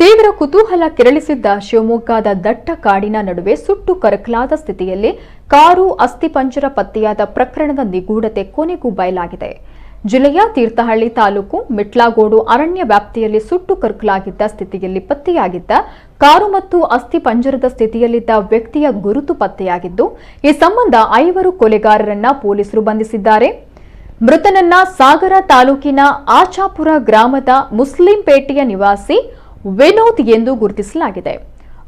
ತೀವ್ರ ಕುತೂಹಲ ಕೆರಳಿಸಿದ್ದ ಶಿವಮೊಗ್ಗದ ದಟ್ಟ ಕಾಡಿನ ನಡುವೆ ಸುಟ್ಟು ಕರಕಲಾದ ಸ್ಥಿತಿಯಲ್ಲಿ ಕಾರು ಅಸ್ಥಿಪಂಜರ ಪತ್ತೆಯಾದ ಪ್ರಕರಣದ ನಿಗೂಢತೆ ಕೊನೆಗೂ ಬಯಲಾಗಿದೆ. ಜಿಲ್ಲೆಯ ತೀರ್ಥಹಳ್ಳಿ ತಾಲೂಕು ಮಿಟ್ಲಾಗೋಡು ಅರಣ್ಯ ವ್ಯಾಪ್ತಿಯಲ್ಲಿ ಸುಟ್ಟು ಕರಕಲಾಗಿದ್ದ ಸ್ಥಿತಿಯಲ್ಲಿ ಪತ್ತೆಯಾಗಿದ್ದ ಕಾರು ಮತ್ತು ಅಸ್ಥಿಪಂಜರದ ಸ್ಥಿತಿಯಲ್ಲಿದ್ದ ವ್ಯಕ್ತಿಯ ಗುರುತು ಪತ್ತೆಯಾಗಿದ್ದು, ಈ ಸಂಬಂಧ 5 ಕೊಲೆಗಾರರನ್ನ ಪೊಲೀಸರು ಬಂಧಿಸಿದ್ದಾರೆ. ಮೃತನನ್ನ ಸಾಗರ ತಾಲೂಕಿನ ಆಚಾಪುರ ಗ್ರಾಮದ ಮುಸ್ಲಿಂ ಪೇಟೆಯ ನಿವಾಸಿ ವಿನೋದ್ ಎಂದು ಗುರುತಿಸಲಾಗಿದೆ.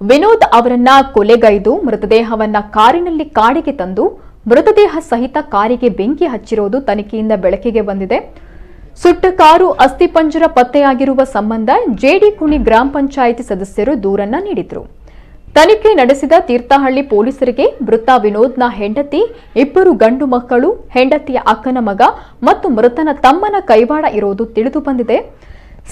ವಿನೋದ್ ಅವರನ್ನ ಕೊಲೆಗೈದು ಮೃತದೇಹವನ್ನ ಕಾರಿನಲ್ಲಿ ಕಾಡಿಗೆ ತಂದು ಮೃತದೇಹ ಸಹಿತ ಕಾರಿಗೆ ಬೆಂಕಿ ಹಚ್ಚಿರುವುದು ತನಿಖೆಯಿಂದ ಬೆಳಕಿಗೆ ಬಂದಿದೆ. ಸುಟ್ಟ ಕಾರು ಅಸ್ಥಿಪಂಜರ ಪತ್ತೆಯಾಗಿರುವ ಸಂಬಂಧ ಜೇಡಿಕುಣಿ ಗ್ರಾಮ ಪಂಚಾಯಿತಿ ಸದಸ್ಯರು ದೂರನ್ನ ನೀಡಿದ್ರು. ತನಿಖೆ ನಡೆಸಿದ ತೀರ್ಥಹಳ್ಳಿ ಪೊಲೀಸರಿಗೆ ಮೃತ ವಿನೋದ್ನ ಹೆಂಡತಿ, 2 ಗಂಡು ಮಕ್ಕಳು, ಹೆಂಡತಿಯ ಅಕ್ಕನ ಮಗ ಮತ್ತು ಮೃತನ ತಮ್ಮನ ಕೈವಾಡ ಇರುವುದು ತಿಳಿದು ಬಂದಿದೆ.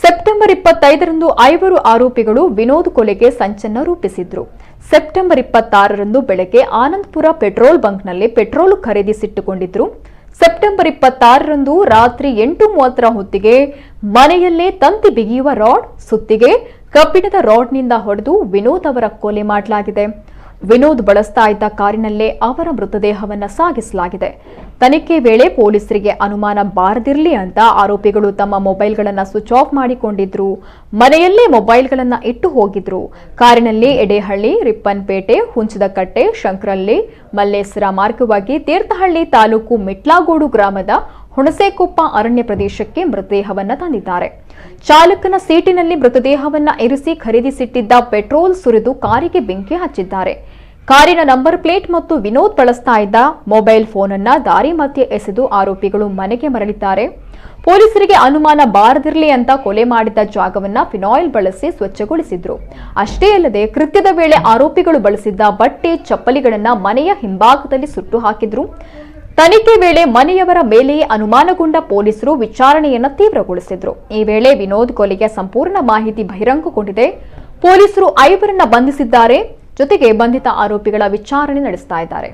ಸೆಪ್ಟೆಂಬರ್ 25ರಂದು 5 ಆರೋಪಿಗಳು ವಿನೋದ್ ಕೊಲೆಗೆ ಸಂಚನ್ನ ರೂಪಿಸಿದ್ರು. ಸೆಪ್ಟೆಂಬರ್ 26ರಂದು ಬೆಳಗ್ಗೆ ಆನಂದಪುರ ಪೆಟ್ರೋಲ್ ಬಂಕ್ನಲ್ಲಿ ಪೆಟ್ರೋಲ್ ಖರೀದಿಸಿಟ್ಟುಕೊಂಡಿದ್ರು. ಸೆಪ್ಟೆಂಬರ್ 26ರಂದು ರಾತ್ರಿ 8:30ರ ಹೊತ್ತಿಗೆ ಮನೆಯಲ್ಲೇ ತಂತಿ ಬಿಗಿಯುವ ರಾಡ್, ಸುತ್ತಿಗೆ, ಕಬ್ಬಿಣದ ರಾಡ್ನಿಂದ ಹೊಡೆದು ವಿನೋದ್ ಅವರ ಕೊಲೆ ಮಾಡಲಾಗಿದೆ. ವಿನೋದ್ ಬಳಸ್ತಾ ಇದ್ದ ಕಾರಿನಲ್ಲೇ ಅವರ ಮೃತದೇಹವನ್ನು ಸಾಗಿಸಲಾಗಿದೆ. ತನಿಖೆ ವೇಳೆ ಪೊಲೀಸರಿಗೆ ಅನುಮಾನ ಬಾರದಿರಲಿ ಅಂತ ಆರೋಪಿಗಳು ತಮ್ಮ ಮೊಬೈಲ್ಗಳನ್ನು ಸ್ವಿಚ್ ಆಫ್ ಮಾಡಿಕೊಂಡಿದ್ರು. ಮನೆಯಲ್ಲೇ ಮೊಬೈಲ್ಗಳನ್ನು ಇಟ್ಟು ಹೋಗಿದ್ರು. ಕಾರಿನಲ್ಲಿ ಎಡೆಹಳ್ಳಿ, ರಿಪ್ಪನ್ಪೇಟೆ, ಹುಂಚದಕಟ್ಟೆ, ಶಂಕರಳ್ಳಿ, ಮಲ್ಲೇಶ್ವರ ಮಾರ್ಗವಾಗಿ ತೀರ್ಥಹಳ್ಳಿ ತಾಲೂಕು ಮಿಟ್ಲಾಗೋಡು ಗ್ರಾಮದ ಹುಣಸೆಕೊಪ್ಪ ಅರಣ್ಯ ಪ್ರದೇಶಕ್ಕೆ ಮೃತದೇಹವನ್ನು ತಂದಿದ್ದಾರೆ. ಚಾಲಕನ ಸೀಟಿನಲ್ಲಿ ಮೃತದೇಹವನ್ನ ಇರಿಸಿ ಖರೀದಿಸಿಟ್ಟಿದ್ದ ಪೆಟ್ರೋಲ್ ಸುರಿದು ಕಾರಿಗೆ ಬೆಂಕಿ ಹಚ್ಚಿದ್ದಾರೆ. ಕಾರಿನ ನಂಬರ್ ಪ್ಲೇಟ್ ಮತ್ತು ವಿನೋದ್ ಬಳಸ್ತಾ ಇದ್ದ ಮೊಬೈಲ್ ಫೋನ್ ಅನ್ನ ದಾರಿ ಮಧ್ಯೆ ಎಸೆದು ಆರೋಪಿಗಳು ಮನೆಗೆ ಮರಳಿದ್ದಾರೆ. ಪೊಲೀಸರಿಗೆ ಅನುಮಾನ ಬಾರದಿರಲಿ ಅಂತ ಕೊಲೆ ಮಾಡಿದ್ದ ಜಾಗವನ್ನ ಫಿನಾಯಿಲ್ ಬಳಸಿ ಸ್ವಚ್ಛಗೊಳಿಸಿದ್ರು. ಅಷ್ಟೇ ಅಲ್ಲದೆ ಕೃತ್ಯದ ವೇಳೆ ಆರೋಪಿಗಳು ಬಳಸಿದ್ದ ಬಟ್ಟೆ, ಚಪ್ಪಲಿಗಳನ್ನ ಮನೆಯ ಹಿಂಭಾಗದಲ್ಲಿ ಸುಟ್ಟು ಹಾಕಿದ್ರು. ತನಿಖೆ ವೇಳೆ ಮನೆಯವರ ಮೇಲೆಯೇ ಅನುಮಾನಗೊಂಡ ಪೊಲೀಸರು ವಿಚಾರಣೆಯನ್ನು ತೀವ್ರಗೊಳಿಸಿದ್ರು. ಈ ವೇಳೆ ವಿನೋದ್ ಕೊಲೆಗೆ ಸಂಪೂರ್ಣ ಮಾಹಿತಿ ಬಹಿರಂಗಗೊಂಡಿದೆ. ಪೊಲೀಸರು 5ರನ್ನ ಬಂಧಿಸಿದ್ದಾರೆ. ಜೊತೆಗೆ ಬಂಧಿತ ಆರೋಪಿಗಳ ವಿಚಾರಣೆ ನಡೆಸ್ತಾ ಇದ್ದಾರೆ.